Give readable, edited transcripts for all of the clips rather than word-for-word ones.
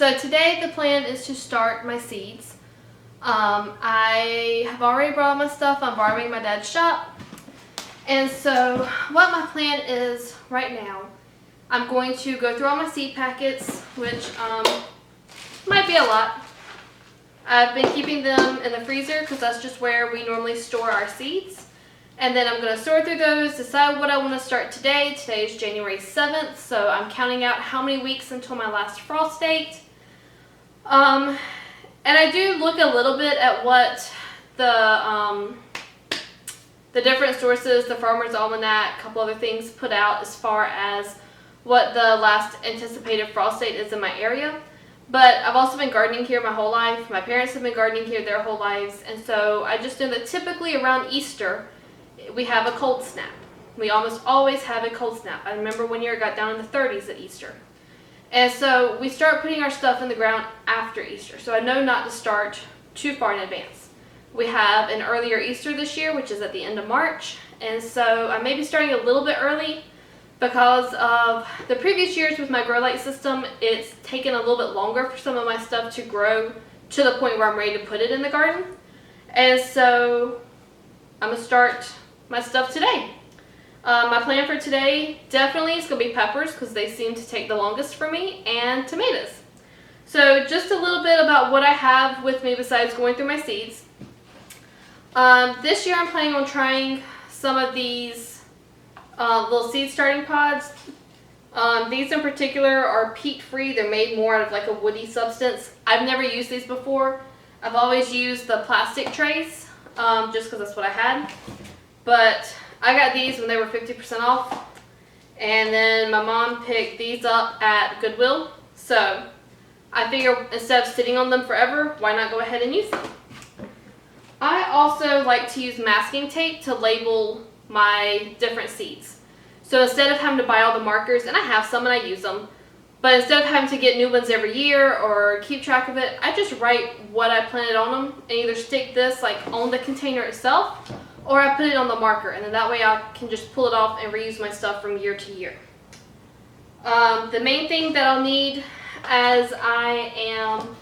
So today the plan is to start my seeds. I have already brought my stuff. I'm borrowing my dad's shop. And so what my plan is right now, I'm going to go through all my seed packets, which might be a lot. I've been keeping them in the freezer because that's just where we normally store our seeds. And then I'm going to sort through those, decide what I want to start today. Today is January 7th, so I'm counting out how many weeks until my last frost date. And I do look a little bit at what the different sources, the Farmer's Almanac, a couple other things put out as far as what the last anticipated frost date is in my area. But I've also been gardening here my whole life. My parents have been gardening here their whole lives. And so I just know that typically around Easter, we have a cold snap. We almost always have a cold snap. I remember one year it got down in the 30s at Easter. And so we start putting our stuff in the ground after Easter. So I know not to start too far in advance. We have an earlier Easter this year, which is at the end of March. And so I may be starting a little bit early because of the previous years with my grow light system. It's taken a little bit longer for some of my stuff to grow to the point where I'm ready to put it in the garden. And so I'm going to start my stuff today. My plan for today definitely is going to be peppers because they seem to take the longest for me, and tomatoes. So just a little bit about what I have with me besides going through my seeds. This year I'm planning on trying some of these little seed starting pods. These in particular are peat free. They're made more out of like a woody substance. I've never used these before. I've always used the plastic trays just because that's what I had. But I got these when they were 50% off. And then my mom picked these up at Goodwill. So I figure instead of sitting on them forever, why not go ahead and use them? I also like to use masking tape to label my different seeds. So instead of having to buy all the markers, and I have some and I use them, but instead of having to get new ones every year or keep track of it, I just write what I planted on them and either stick this like on the container itself, or I put it on the marker, and then that way I can just pull it off and reuse my stuff from year to year. The main thing that I'll need as I am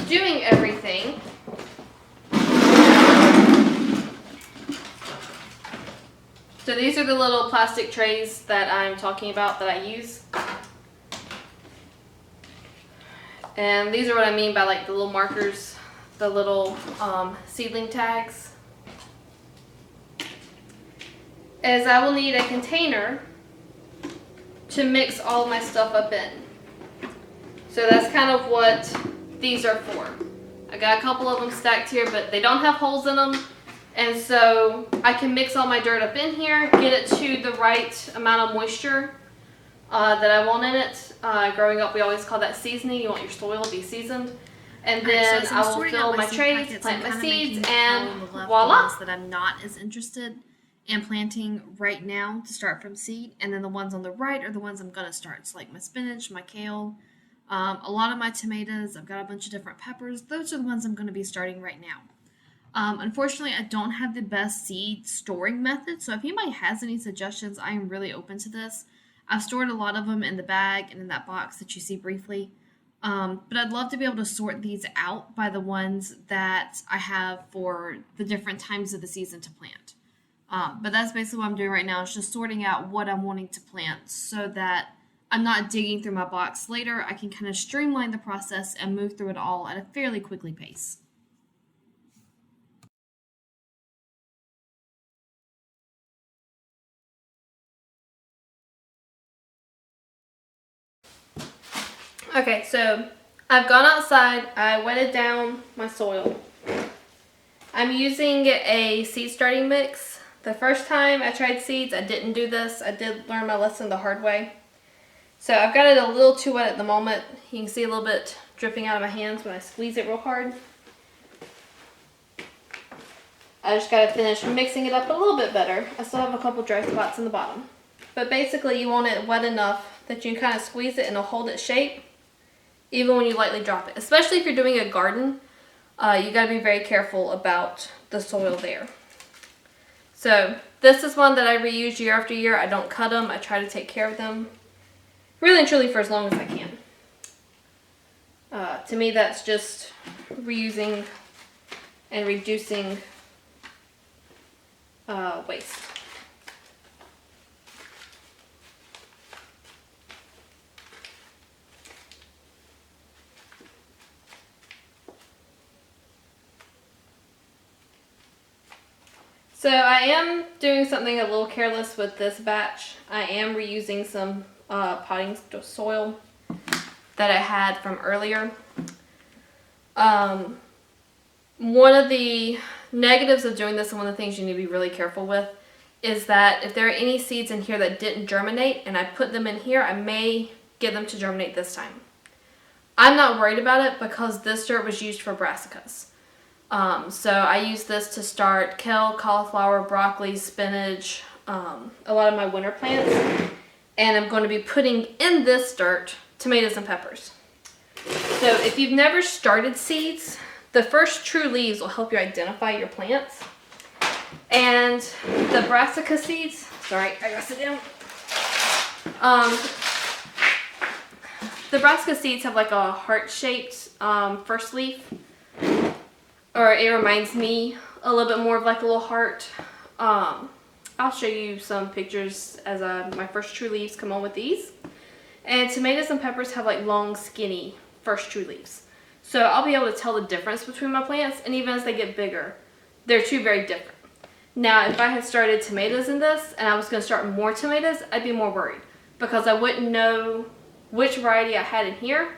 doing everything so these are the little plastic trays that I'm talking about that I use. And these are what I mean by like the little markers, the little seedling tags. Is I will need a container to mix all of my stuff up in. So that's kind of what these are for. I got a couple of them stacked here, but they don't have holes in them. And so I can mix all my dirt up in here, get it to the right amount of moisture that I want in it. Growing up, we always call that seasoning. You want your soil to be seasoned. And then I will fill my trays, plant my seeds, and voila. That I'm not as interested in planting right now to start from seed. And then the ones on the right are the ones I'm going to start. So like my spinach, my kale, a lot of my tomatoes. I've got a bunch of different peppers. Those are the ones I'm going to be starting right now. Unfortunately, I don't have the best seed storing method, so if anybody has any suggestions, I am really open to this. I've stored a lot of them in the bag and in that box that you see briefly, but I'd love to be able to sort these out by the ones that I have for the different times of the season to plant. But that's basically what I'm doing right now, is just sorting out what I'm wanting to plant so that I'm not digging through my box later. I can kind of streamline the process and move through it all at a fairly quickly pace. Okay, so I've gone outside, I wetted down my soil. I'm using a seed starting mix. The first time I tried seeds, I didn't do this. I did learn my lesson the hard way. So I've got it a little too wet at the moment. You can see a little bit dripping out of my hands when I squeeze it real hard. I just got to finish mixing it up a little bit better. I still have a couple dry spots in the bottom. But basically you want it wet enough that you can kind of squeeze it and it'll hold its shape even when you lightly drop it. Especially if you're doing a garden, you got to be very careful about the soil there. So this is one that I reuse year after year. I don't cut them. I try to take care of them really and truly for as long as I can. To me, that's just reusing and reducing waste. So I am doing something a little careless with this batch. I am reusing some potting soil that I had from earlier. One of the negatives of doing this, and one of the things you need to be really careful with, is that if there are any seeds in here that didn't germinate and I put them in here, I may get them to germinate this time. I'm not worried about it because this dirt was used for brassicas. So I use this to start kale, cauliflower, broccoli, spinach, a lot of my winter plants. And I'm going to be putting in this dirt tomatoes and peppers. So if you've never started seeds, the first true leaves will help you identify your plants. And the brassica seeds, sorry, I gotta sit down. The brassica seeds have like a heart-shaped first leaf. Or it reminds me a little bit more of like a little heart. I'll show you some pictures as my first true leaves come on with these. And tomatoes and peppers have like long, skinny first true leaves. So I'll be able to tell the difference between my plants, and even as they get bigger, they're two very different. Now, if I had started tomatoes in this and I was going to start more tomatoes, I'd be more worried because I wouldn't know which variety I had in here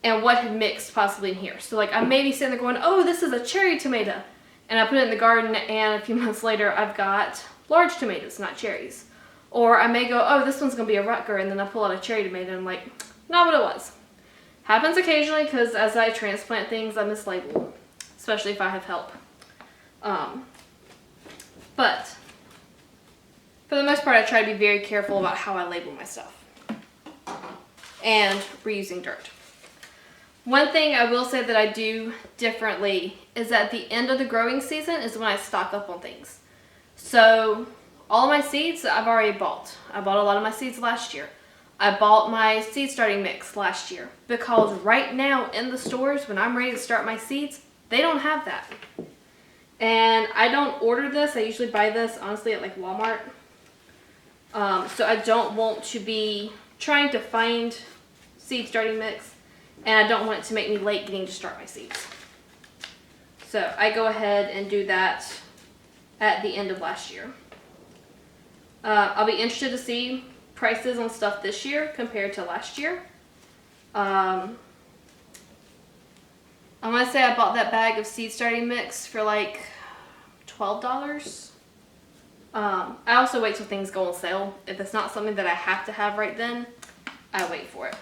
and what had mixed possibly in here. So like I may be sitting there going, oh, this is a cherry tomato. And I put it in the garden and a few months later I've got large tomatoes, not cherries. Or I may go, oh, this one's gonna be a Rutger, and then I pull out a cherry tomato and I'm like, not what it was. Happens occasionally because as I transplant things, I mislabel, especially if I have help. But for the most part, I try to be very careful about how I label my stuff. And reusing dirt. One thing I will say that I do differently is at the end of the growing season is when I stock up on things. So all of my seeds I've already bought. I bought a lot of my seeds last year. I bought my seed starting mix last year because right now in the stores when I'm ready to start my seeds, they don't have that. And I don't order this. I usually buy this honestly at like Walmart. So I don't want to be trying to find seed starting mix. And I don't want it to make me late getting to start my seeds. So I go ahead and do that at the end of last year. I'll be interested to see prices on stuff this year compared to last year. I want to say I bought that bag of seed starting mix for like $12. I also wait till things go on sale. If it's not something that I have to have right then, I wait for it.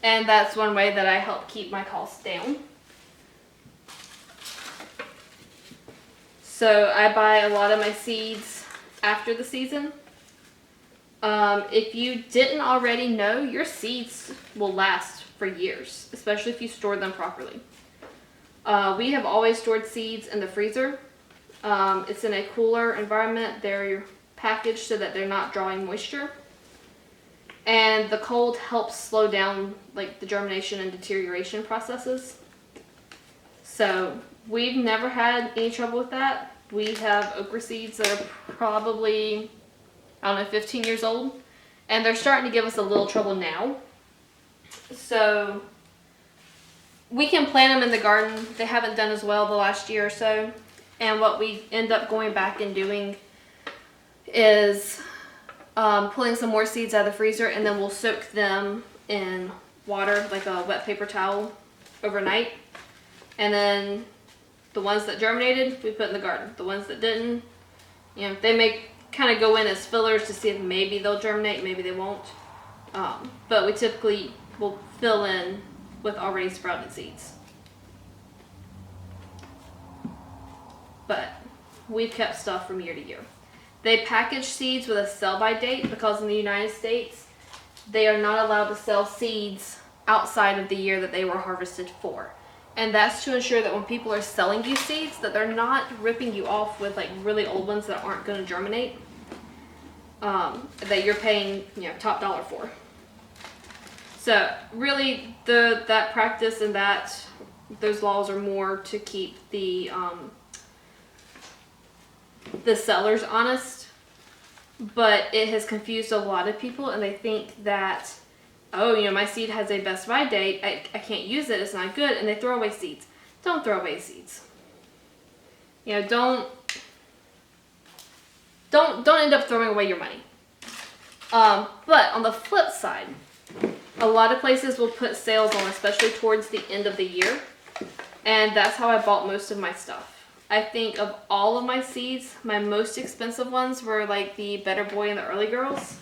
And that's one way that I help keep my costs down. So I buy a lot of my seeds after the season. If you didn't already know, your seeds will last for years, especially if you store them properly. We have always stored seeds in the freezer. It's in a cooler environment. They're packaged so that they're not drawing moisture. And the cold helps slow down like the germination and deterioration processes. So we've never had any trouble with that. We have okra seeds that are probably, I don't know, 15 years old. And they're starting to give us a little trouble now. So we can plant them in the garden. They haven't done as well the last year or so. And what we end up going back and doing is pulling some more seeds out of the freezer, and then we'll soak them in water, like a wet paper towel, overnight. And then the ones that germinated, we put in the garden. The ones that didn't, you know, they may kind of go in as fillers to see if maybe they'll germinate, maybe they won't. But we typically will fill in with already sprouted seeds. But we've kept stuff from year to year. They package seeds with a sell-by date because in the United States, they are not allowed to sell seeds outside of the year that they were harvested for. And that's to ensure that when people are selling you seeds, that they're not ripping you off with like really old ones that aren't going to germinate, that you're paying, you know, top dollar for. So really, that practice and those laws are more to keep the sellers honest. But it has confused a lot of people, and they think that, oh, my seed has a best by date. I can't use it. It's not good, and they throw away seeds. Don't throw away seeds. Don't end up throwing away your money. But on the flip side, a lot of places will put sales on, especially towards the end of the year. And that's how I bought most of my stuff. I think of all of my seeds, my most expensive ones were like the Better Boy and the Early Girls.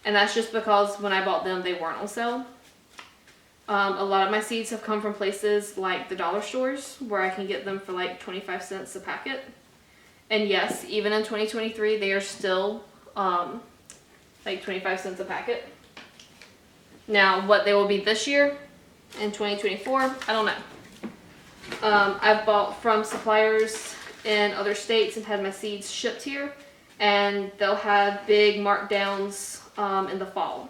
And that's just because when I bought them, they weren't on sale. A lot of my seeds have come from places like the dollar stores, where I can get them for like 25 cents a packet. And yes, even in 2023, they are still like 25 cents a packet. Now, what they will be this year in 2024, I don't know. I've bought from suppliers in other states and had my seeds shipped here, and they'll have big markdowns in the fall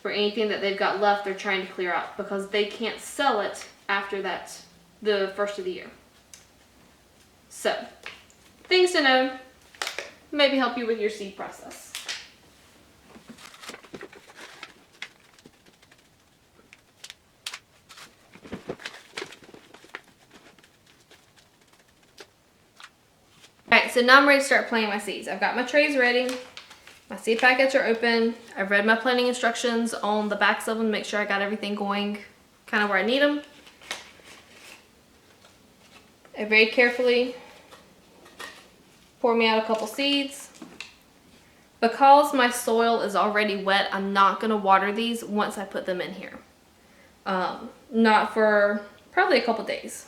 for anything that they've got left. They're trying to clear out because they can't sell it after the first of the year. So, things to know, maybe help you with your seed process. Alright, so now I'm ready to start planting my seeds. I've got my trays ready. My seed packets are open. I've read my planting instructions on the backs of them to make sure I got everything going kind of where I need them. I very carefully pour me out a couple seeds. Because my soil is already wet, I'm not going to water these once I put them in here. Not for probably a couple days.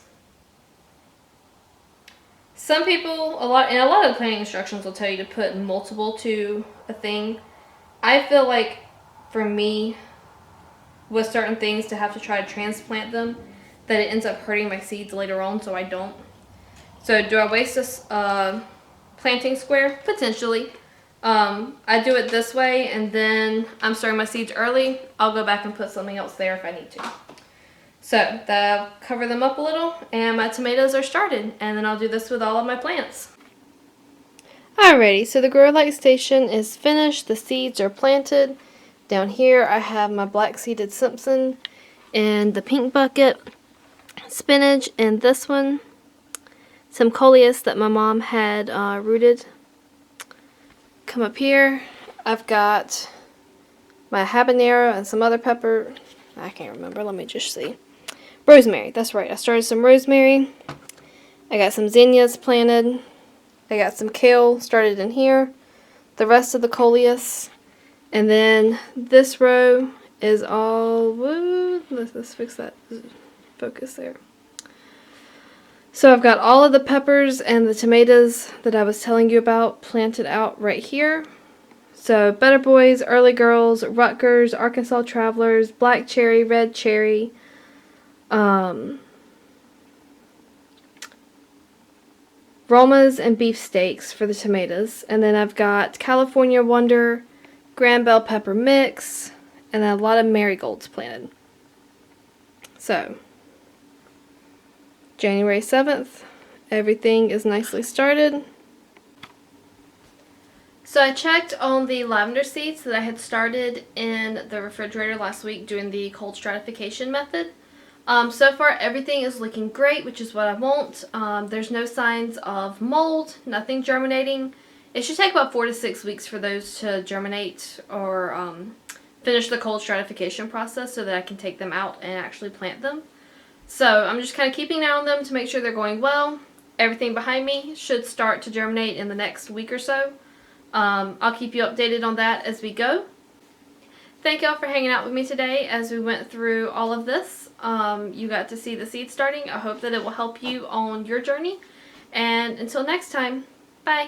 Some people, a lot of the planting instructions will tell you to put multiple to a thing. I feel like, for me, with certain things, to have to try to transplant them, that it ends up hurting my seeds later on, so I don't. So do I waste this planting square? Potentially. I do it this way, and then I'm starting my seeds early. I'll go back and put something else there if I need to. So, I'll cover them up a little, and my tomatoes are started, and then I'll do this with all of my plants. Alrighty, so the grow light station is finished. The seeds are planted. Down here I have my black seeded Simpson in the pink bucket, spinach in this one, some coleus that my mom had rooted. Come up here, I've got my habanero and some other pepper. I can't remember, let me just see. Rosemary, that's right. I started some rosemary. I got some zinnias planted. I got some kale started in here. The rest of the coleus. And then this row is all, woo, let's fix that focus there. So I've got all of the peppers and the tomatoes that I was telling you about planted out right here. So Better Boys, Early Girls, Rutgers, Arkansas Travelers, Black Cherry, Red Cherry, Romas and beefsteaks for the tomatoes. And then I've got California Wonder, Grand Bell Pepper Mix, and then a lot of marigolds planted. So, January 7th, everything is nicely started. So I checked on the lavender seeds that I had started in the refrigerator last week doing the cold stratification method. So far everything is looking great, which is what I want. There's no signs of mold, nothing germinating. It should take about 4 to 6 weeks for those to germinate or finish the cold stratification process so that I can take them out and actually plant them. So I'm just kind of keeping an eye on them to make sure they're going well. Everything behind me should start to germinate in the next week or so. I'll keep you updated on that as we go. Thank y'all for hanging out with me today as we went through all of this. You got to see the seed starting. I hope that it will help you on your journey. And until next time, bye.